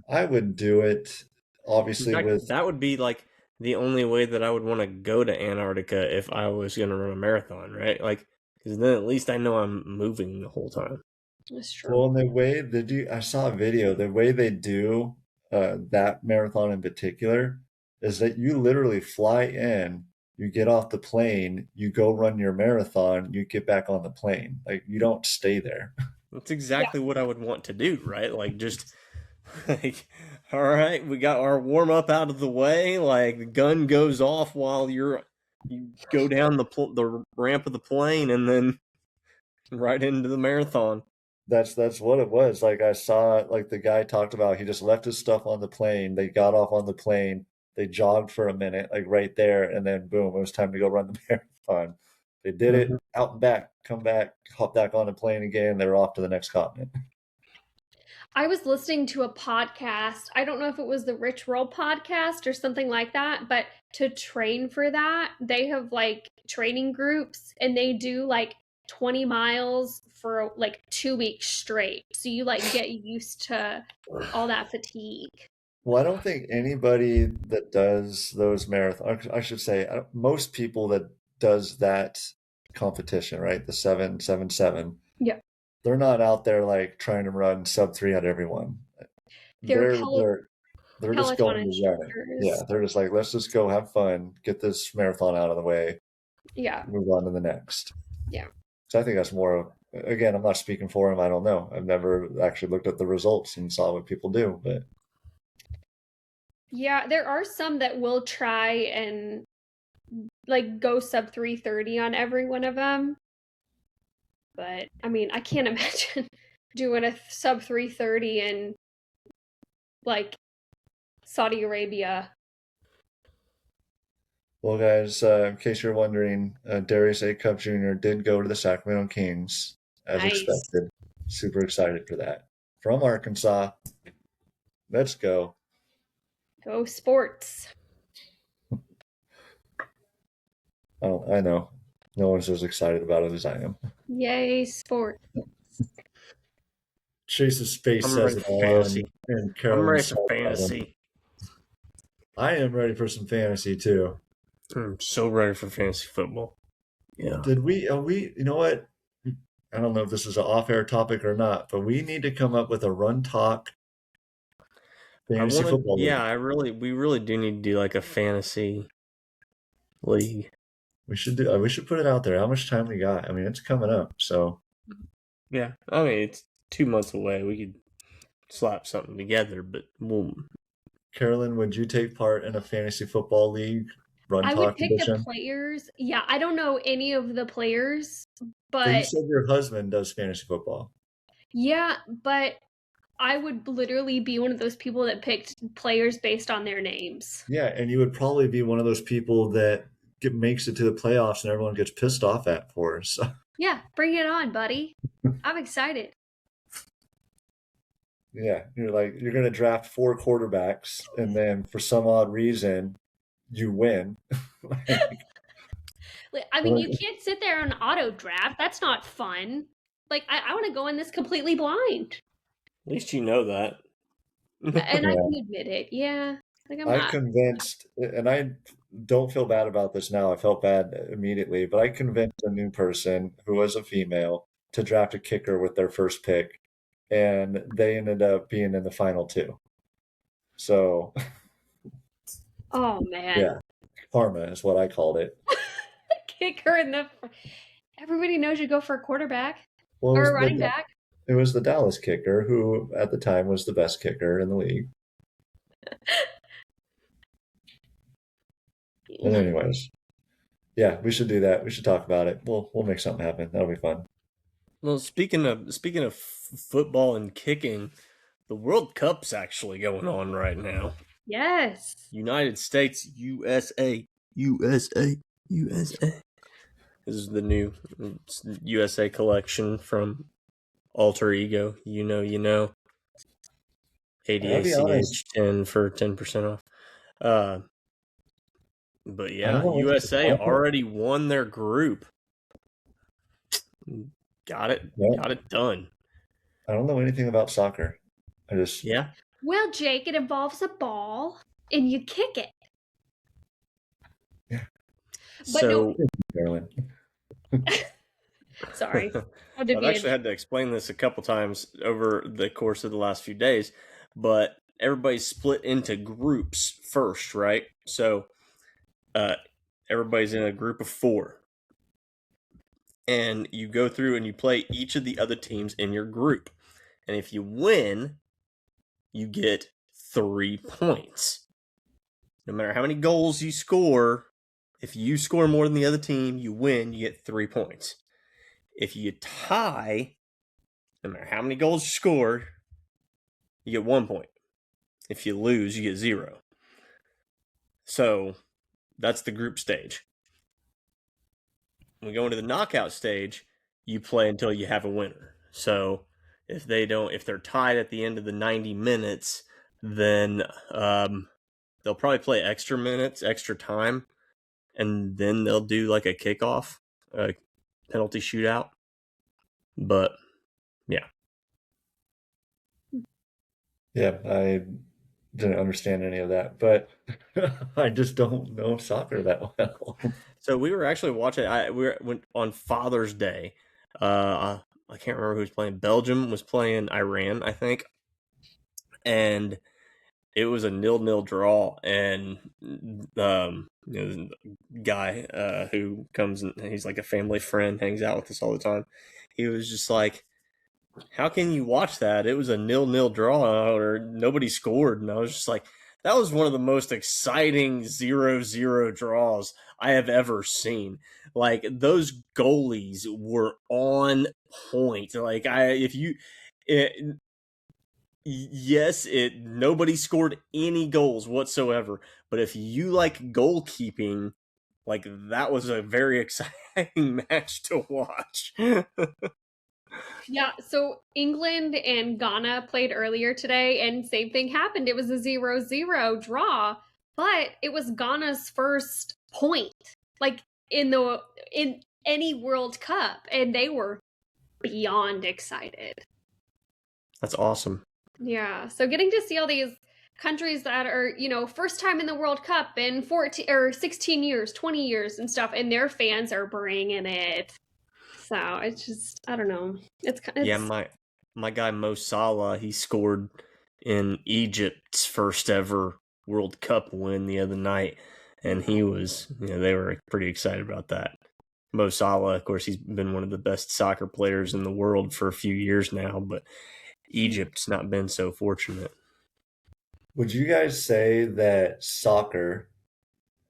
I would do it, In obviously, fact, with that would be like the only way that I would want to go to Antarctica if I was going to run a marathon, right? Like, because then at least I know I'm moving the whole time. That's true. well, in the way they do. I saw a video. The way they do that marathon in particular is that you literally fly in, you get off the plane, you go run your marathon, you get back on the plane. Like you don't stay there. That's exactly what I would want to do, right? Like, just like, all right, we got our warm up out of the way. Like, the gun goes off while you go down the ramp of the plane, and then right into the marathon. That's what it was. Like I saw, like the guy talked about, he just left his stuff on the plane. They got off on the plane. They jogged for a minute, like right there, and then boom, it was time to go run the marathon. They did it out and back, come back, hop back on the plane again. They were off to the next continent. I was listening to a podcast. I don't know if it was the Rich Roll podcast or something like that, but to train for that, they have like training groups and they do like 20 miles for like 2 weeks straight. So you like get used to all that fatigue. Well, I don't think anybody that does those marathons, I should say, most people that does that competition, right? The 777. Yeah. They're not out there like trying to run sub 3 on everyone. They're They're just Peloton going to run it. instructors. Yeah, they're just like, let's just go have fun, get this marathon out of the way, Yeah. move on to the next. Yeah. So I think that's more of, again, I'm not speaking for them. I don't know. I've never actually looked at the results and saw what people do, but Yeah, there are some that will try and like go sub 3:30 on every one of them. But I mean, I can't imagine doing a sub 3:30 in like Saudi Arabia. well, guys, in case you're wondering, Darius A. Cup Jr. did go to the Sacramento Kings as Nice. expected. Super excited for that. From Arkansas. Let's go. Go sports. Oh, I know. No one's as excited about it as I am. Yay, sport. Chase's face I'm says ready it for all, fantasy. and I'm Carolyn ready says for it all. fantasy. I am ready for some fantasy too. I'm so ready for fantasy football. Yeah. Did we? You know what? I don't know if this is an off-air topic or not, but we need to come up with a RunTok fantasy football league. Yeah, we really do need to do like a fantasy league. We should do. We should put it out there. How much time we got? I mean, it's coming up. So Yeah, I mean it's 2 months away. We could slap something together, but we'll. Carolyn, would you take part in a fantasy football league? I would RunTok pick the edition? players. Yeah, I don't know any of the players, So you but said your husband does fantasy football. yeah, but I would literally be one of those people that picked players based on their names. Yeah, and you would probably be one of those people that makes it to the playoffs and everyone gets pissed off at for. So Yeah, bring it on, buddy. I'm excited. Yeah, you're like you're going to draft 4 quarterbacks, and then for some odd reason, you win. I mean, you can't sit there and auto draft. That's not fun. Like, I want to go in this completely blind. At least you know that. And I can admit it. Yeah. Like, I'm I not. convinced, and I don't feel bad about this now. I felt bad immediately, but I convinced a new person who was a female to draft a kicker with their first pick, and they ended up being in the final 2. So, Oh, man. yeah, karma is what I called it. Kicker in the. Everybody knows you go for a quarterback Well, or a running back. it was the Dallas kicker who, at the time, was the best kicker in the league. And anyways, yeah, we should do that. We should talk about it. We'll make something happen. That'll be fun. Well, speaking of football and kicking, the World Cup's actually going on right now. Yes. United States, USA, USA, USA. This is the new USA collection from Alter Ego. You know. ADACH10 for 10% off. But yeah, USA already won their group. Got it done. I don't know anything about soccer. Yeah. Well, Jake, it involves a ball and you kick it. Yeah. But so, Carolyn. Sorry. I've actually had to explain this a couple times over the course of the last few days, but everybody's split into groups first, right? So everybody's in a group of 4. And you go through and you play each of the other teams in your group. And if you win, you get 3 points. No matter how many goals you score, if you score more than the other team, you win, you get 3 points. If you tie, no matter how many goals you score, you get 1 point. If you lose, you get 0. So that's the group stage. When we go into the knockout stage, you play until you have a winner. So if they're tied at the end of the 90 minutes, then they'll probably play extra minutes, extra time, and then they'll do like a kickoff, a penalty shootout. But yeah. Yeah, I didn't understand any of that, but I just don't know soccer that well. So we were actually watching. We went on Father's Day. I can't remember who was playing. Belgium was playing Iran, I think, and it was a 0-0 draw. And the guy who comes and he's like a family friend, hangs out with us all the time. He was just like, "How can you watch that? It was a 0-0 draw, or nobody scored." And I was just like, that was one of the most exciting 0-0 draws I have ever seen. Like, those goalies were on point. Like, nobody scored any goals whatsoever. But if you like goalkeeping, like, that was a very exciting match to watch. Yeah, so England and Ghana played earlier today, and same thing happened. It was a 0-0 draw, but it was Ghana's first point, like in any World Cup, and they were beyond excited. That's awesome. Yeah, so getting to see all these countries that are, first time in the World Cup in 14 or 16 years, 20 years and stuff, and their fans are bringing it. So it's just, I don't know. It's yeah, my guy Mo Salah, he scored in Egypt's first ever World Cup win the other night, and he was, they were pretty excited about that. Mo Salah, of course, he's been one of the best soccer players in the world for a few years now, but Egypt's not been so fortunate. Would you guys say that soccer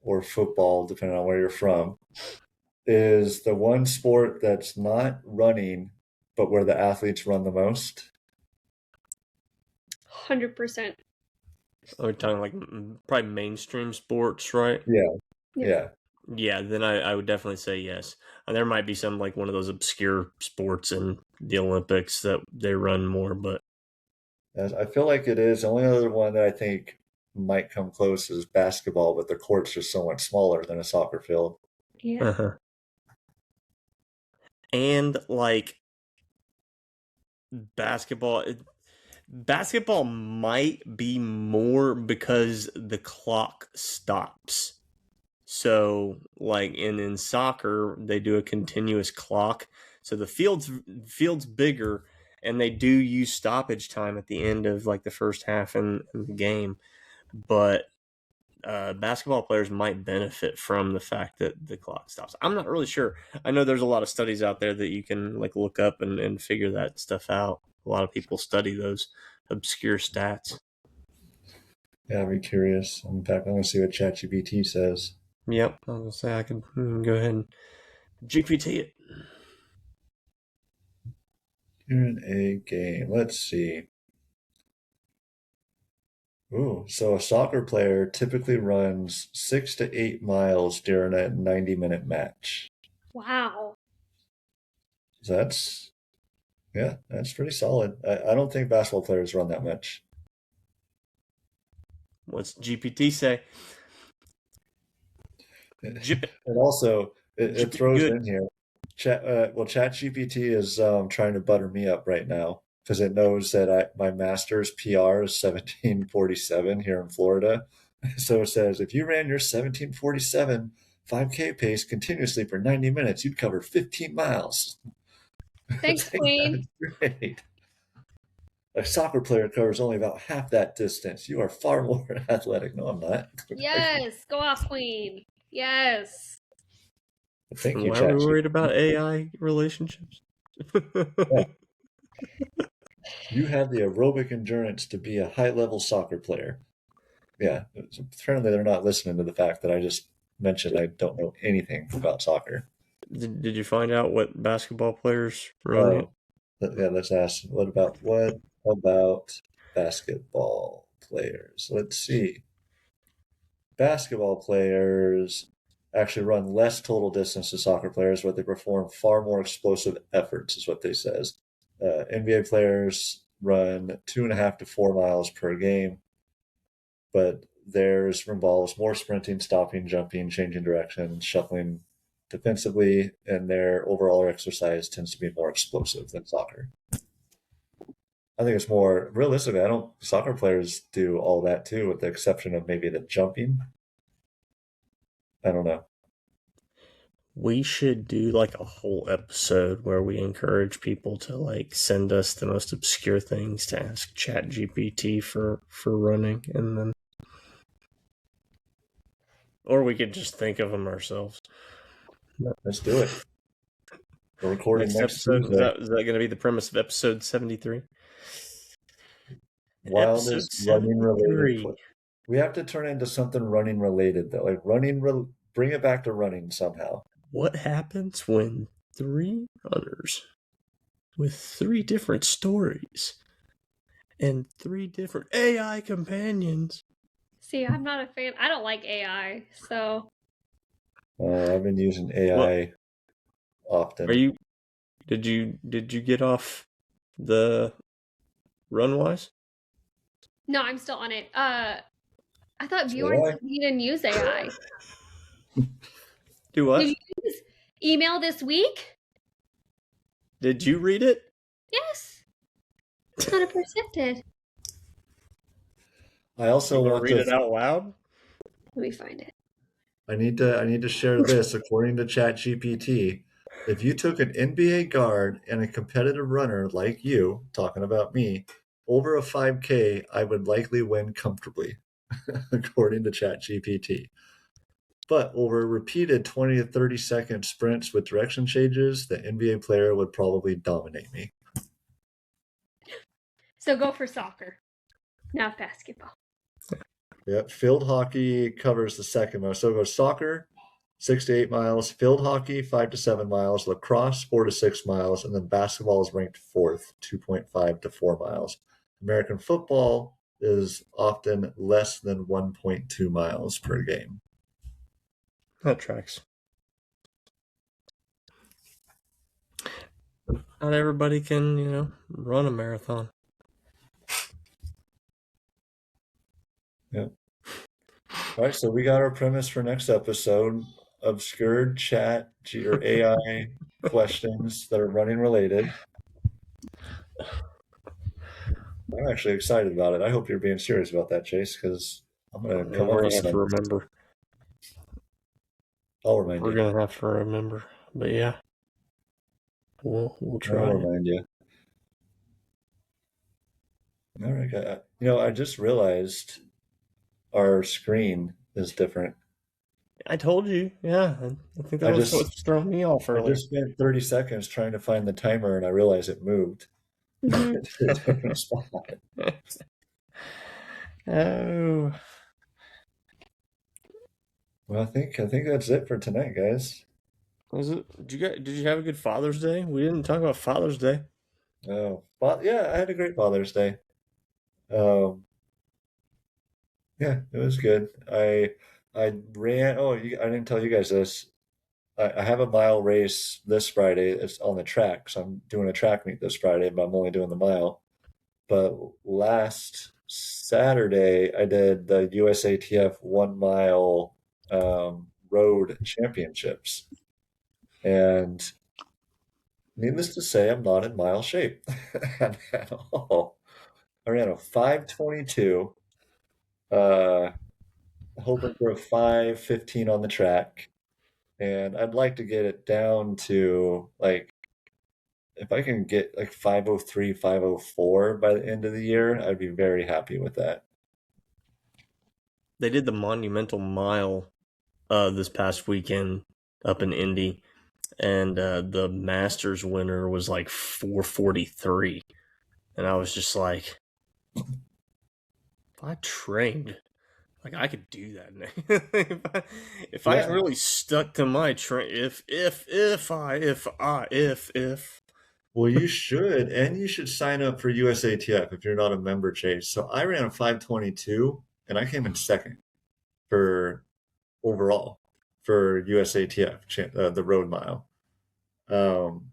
or football, depending on where you're from, is the one sport that's not running, but where the athletes run the most? 100%. We're talking like probably mainstream sports, right? Yeah. Yeah, then I would definitely say yes. And there might be some like one of those obscure sports in the Olympics that they run more, but As I feel like it is. The only other one that I think might come close is basketball, but the court's just so much smaller than a soccer field. Yeah. Uh-huh. And like basketball, basketball might be more because the clock stops. So, like in soccer, they do a continuous clock. So the field's bigger, and they do use stoppage time at the end of like the first half in the game. But basketball players might benefit from the fact that the clock stops. I'm not really sure. I know there's a lot of studies out there that you can like look up and figure that stuff out. A lot of people study those obscure stats. Yeah, I'd be curious. In fact, I'm going to see what ChatGPT says. Yep, I was gonna say I could go ahead and GPT it. In a game, let's see. Ooh, so a soccer player typically runs 6 to 8 miles during a 90-minute match. Wow. So that's pretty solid. I don't think basketball players run that much. What's GPT say? Jip it. And also, it throws Good. in here. ChatGPT is trying to butter me up right now because it knows that my master's PR is 17:47 here in Florida. So it says if you ran your 17:47 5K pace continuously for 90 minutes, you'd cover 15 miles. Thanks, It's like, Queen. that's great. A soccer player covers only about half that distance. You are far more athletic. No, I'm not. Yes. Go off, Queen. Yes. Thank you, Why are we ChatGPT. worried about AI relationships? Yeah. You have the aerobic endurance to be a high-level soccer player. Yeah, apparently they're not listening to the fact that I just mentioned I don't know anything about soccer. Did you find out what basketball players run it? Yeah, let's ask. What about basketball players? Let's see. Basketball players actually run less total distance than soccer players, but they perform far more explosive efforts, is what they says. NBA players run 2.5 to 4 miles per game, but theirs involves more sprinting, stopping, jumping, changing direction, shuffling defensively, and their overall exercise tends to be more explosive than soccer. I think it's more realistically. Soccer players do all that too, with the exception of maybe the jumping. I don't know. We should do like a whole episode where we encourage people to like send us the most obscure things to ask ChatGPT for running, and then, or we could just think of them ourselves. Let's do it. We're recording next episode. Tuesday. Is that going to be the premise of episode 73? Wildest running related. We have to turn into something running related though, like bring it back to running somehow. What happens when 3 runners with 3 different stories and 3 different AI companions? See, I'm not a fan. I don't like AI, so. I've been using AI often. Did you get off the Runwise? No, I'm still on it. I thought viewers didn't use AI. Do what? Did you use email this week? Did you read it? Yes. 100% did. I also want to read it out loud. Let me find it. I need to share this. According to ChatGPT, if you took an NBA guard and a competitive runner like you, talking about me, over a 5K, I would likely win comfortably, according to ChatGPT. But over repeated 20 to 30 second sprints with direction changes, the NBA player would probably dominate me. So go for soccer, not basketball. Yeah, field hockey covers the second most. So go soccer, 6 to 8 miles, field hockey, 5 to 7 miles, lacrosse, 4 to 6 miles, and then basketball is ranked 4th, 2.5 to 4 miles. American football is often less than 1.2 miles per game. That tracks. Not everybody can, run a marathon. Yeah. All right, so we got our premise for next episode: obscure chat or AI questions that are running related. I'm actually excited about it. I hope you're being serious about that, Chase, because I'm gonna come up We're with gonna have to some. remember. I'll remind We're you. gonna have to remember. But yeah, we'll try I'll it. remind you. All right, I just realized our screen is different. I told you. Yeah, I think that I was just what's throwing me off I earlier. just spent 30 seconds trying to find the timer, and I realized it moved Mhm. to a different spot. Oh, Well, I think that's it for tonight, guys. was it? Did you have a good Father's Day? We didn't talk about Father's Day. Oh, but yeah, I had a great Father's Day. Um, yeah, it was good. I ran. Oh, I didn't tell you guys this. I have a mile race this Friday. It's on the track, so I'm doing a track meet this Friday, but I'm only doing the mile. But last Saturday, I did the USATF 1 mile road championships. And needless to say, I'm not in mile shape at all. I ran a 5:22, uh, hoping for a 5:15 on the track. And I'd like to get it down to like, if I can get like 5:03, 5:04 by the end of the year, I'd be very happy with that. They did the Monumental Mile this past weekend up in Indy, and the Masters winner was like 4:43, and I was just like, if I trained, like I could do that. If I Yeah. really stuck to my train, if Well, you should, and you should sign up for USATF if you're not a member, Chase. So I ran a 5:22, and I came in second for overall for USATF, the road mile. Um,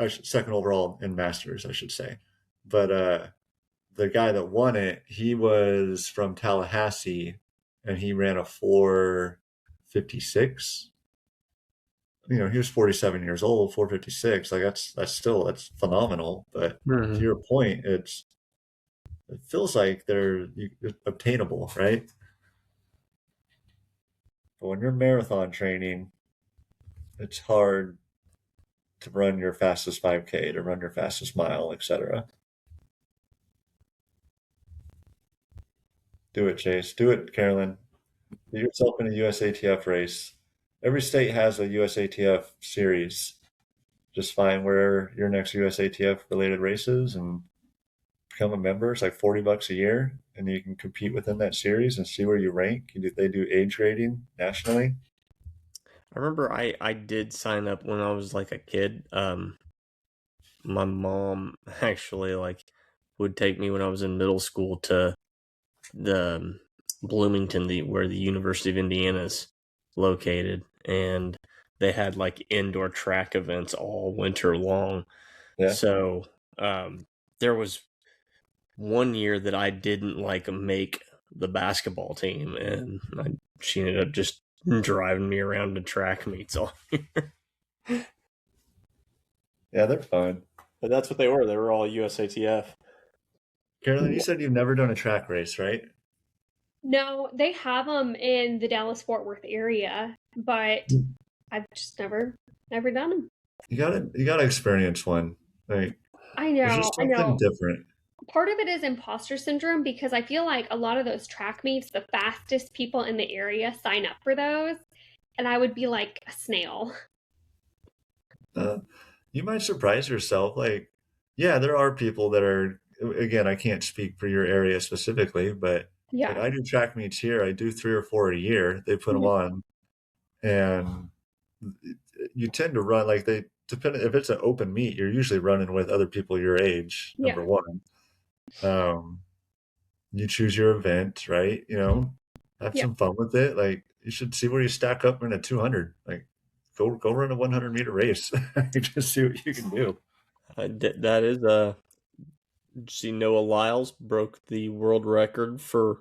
Second overall in Masters, I should say. But the guy that won it, he was from Tallahassee, and he ran a 4:56. He was 47 years old, 4:56. Like that's phenomenal. But to your point, it feels like they're obtainable, right? But when you're marathon training, it's hard to run your fastest 5K, to run your fastest mile, etc. Do it, Chase. Do it, Carolyn. Get yourself in a USATF race. Every state has a USATF series. Just find where your next USATF related races and become a member. It's like $40 a year, and you can compete within that series and see where you rank. They do age grading nationally. I remember I did sign up when I was like a kid. My mom actually like would take me when I was in middle school to the Bloomington, where the University of Indiana is located, and they had like indoor track events all winter long. Yeah. So there was one year that I didn't like make the basketball team, and she ended up just driving me around to track meets all year. Yeah, they're fun. But that's what they were. They were all USATF. Carolyn, you said you've never done a track race, right? No, they have them in the Dallas-Fort Worth area, but I've just never done them. You gotta experience one. Like, I there's know, just I something know. different. Part of it is imposter syndrome because I feel like a lot of those track meets, the fastest people in the area sign up for those, and I would be like a snail. You might surprise yourself. Like, yeah, there are people that are. Again, I can't speak for your area specifically, but like Yeah. I do track meets here. I do 3 or 4 a year. They put them on, and you tend to run like they depend. If it's an open meet, you're usually running with other people your age. Yeah. Number one, you choose your event, right? Have Yeah. some fun with it. Like you should see where you stack up in a 200. Like go run a 100-meter race. Just see what you can do. That is see, Noah Lyles broke the world record for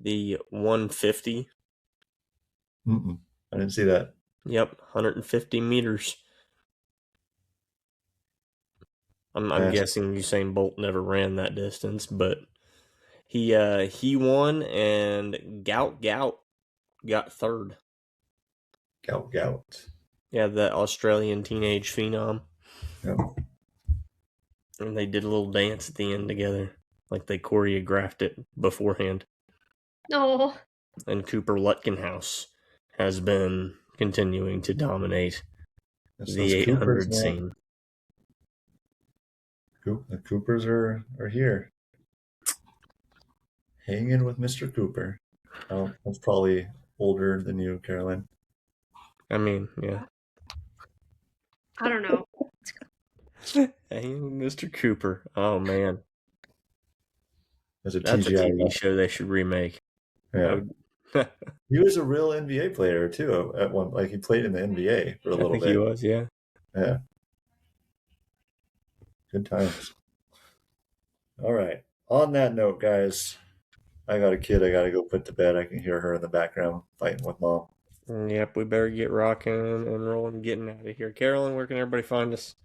the 150. I didn't see that. Yep, 150 meters. I'm guessing Usain Bolt never ran that distance, but he won, and Gout got third. Gout. Yeah, the Australian teenage phenom. Yep. And they did a little dance at the end together, like they choreographed it beforehand. Oh. And Cooper Lutkenhouse has been continuing to dominate the 800 scene. The Coopers are here. Hanging with Mr. Cooper. Oh, that's probably older than you, Carolyn. I mean, yeah. I don't know. Hanging with Mr. Cooper. Oh, man. That's a TV show they should remake. Yeah. He was a real NBA player, too, at one. Like, he played in the NBA for a little bit. He was, yeah. Yeah. Good times. All right. On that note, guys, I got a kid I got to go put to bed. I can hear her in the background fighting with Mom. Yep, we better get rocking and rolling, getting out of here. Carolyn, where can everybody find us?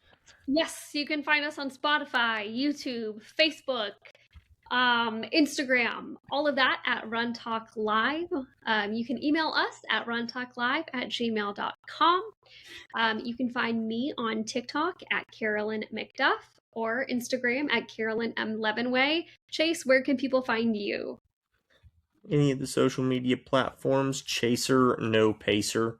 Yes, you can find us on Spotify, YouTube, Facebook, Instagram, all of that at RunTok Live. You can email us at runtalklive@gmail.com. You can find me on TikTok at Carolyn McDuff or Instagram at Carolyn M. Levenway. Chase, where can people find you? Any of the social media platforms, Chaser No Pacer.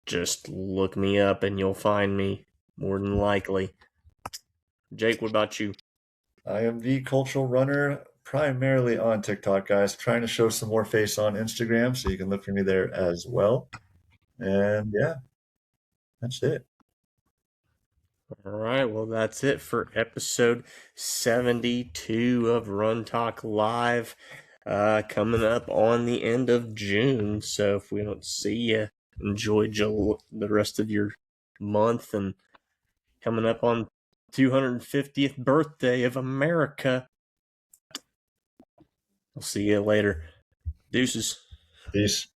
Just look me up and you'll find me, more than likely. Jake, what about you? I am the Cultural Runner, primarily on TikTok, guys. Trying to show some more face on Instagram, so you can look for me there as well. And yeah, that's it. All right, well, that's it for episode 72 of RunTok Live, coming up on the end of June. So if we don't see you, enjoy the rest of your month, and coming up on 250th birthday of America. I'll see you later. Deuces. Peace.